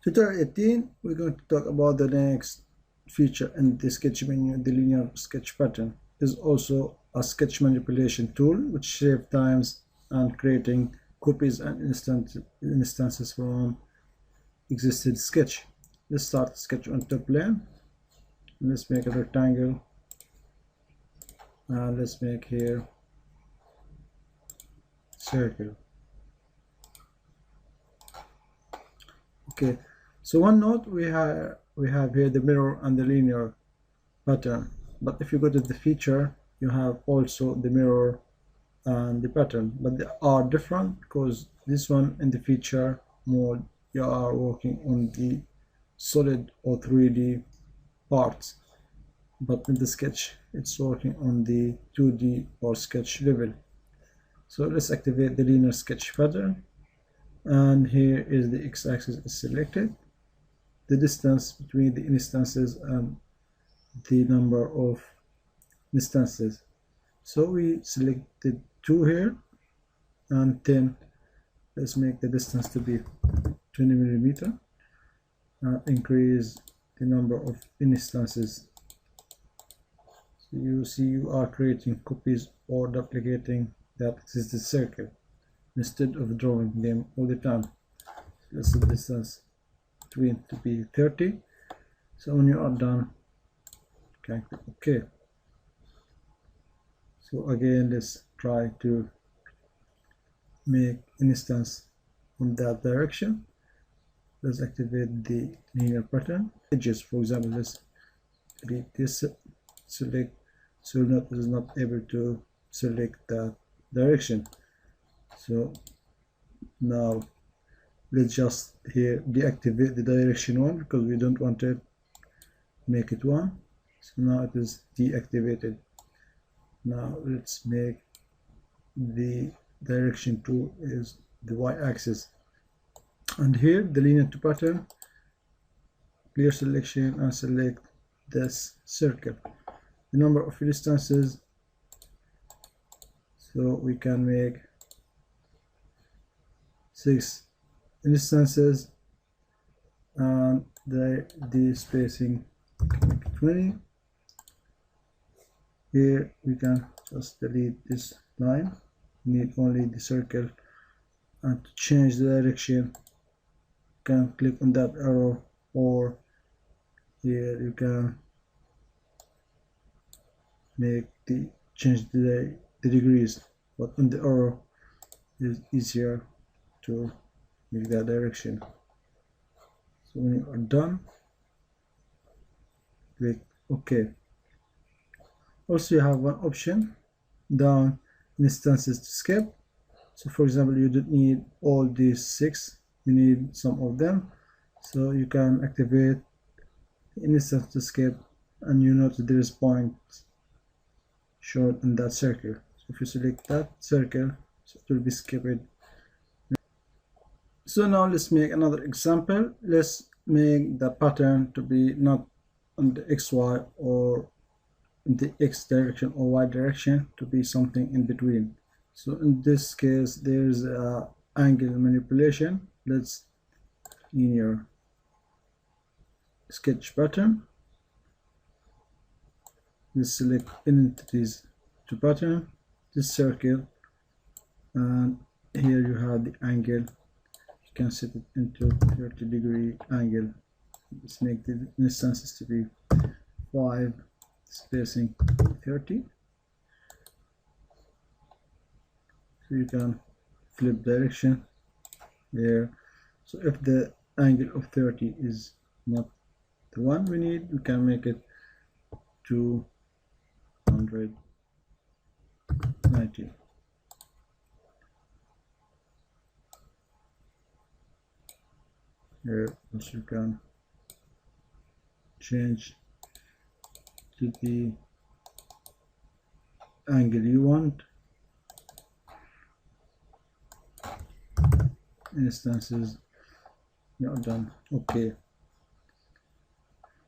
Tutorial 18, we're going to talk about the next feature in the sketch menu. The linear sketch pattern is also a sketch manipulation tool which saves times and creating copies and instances from existing sketch. Let's start the sketch on top plane. Let's make a rectangle and let's make here circle. Okay, so one note, we have here the mirror and the linear pattern, but if you go to the feature, you have also the mirror and the pattern, but they are different because this one in the feature mode you are working on the solid or 3D parts, but in the sketch it's working on the 2D or sketch level. So let's activate the linear sketch pattern, and here is the x-axis is selected, the distance between the instances and the number of instances. So we selected 2 here and 10. Let's make the distance to be 20 millimeter and increase the number of instances. So you see you are creating copies or duplicating that existing circle instead of drawing them all the time. Let's set the distance between to be 30. So when you are done, you can click OK. So again, let's try to make an instance from that direction. Let's activate the linear pattern. Edges, for example, let's delete this, select, so it is not able to select that direction. So now let's just here deactivate the direction one because we don't want it, make it 1. So now it is deactivated. Now let's make the direction 2 is the y-axis, and here the linear to pattern, clear selection and select this circle, the number of instances, so we can make 6 instances, and the spacing 20. Here we can just delete this line, we need only the circle, and to change the direction you can click on that arrow, or here you can make the change the degrees, but on the arrow is easier to make that direction. So when you are done, click OK. Also you have one option down, instances to skip. So for example, you don't need all these 6, you need some of them, so you can activate the instance to skip, and you notice there is point shown in that circle. So if you select that circle, so it will be skipped. So now let's make another example. Let's make the pattern to be not on the XY or in the X direction or Y direction, to be something in between. So in this case there's a angle manipulation. Let's linear sketch pattern. Let's select entities to pattern, this circle, and here you have the angle. You can set it into 30-degree angle. Let's make the instances to be 5, spacing 30. So you can flip direction there. So if the angle of 30 is not the one we need, we can make it 290. Here also you can change to the angle you want. Instances, you are done. Okay,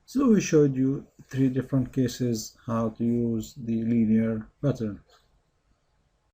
so we showed you 3 different cases how to use the linear pattern.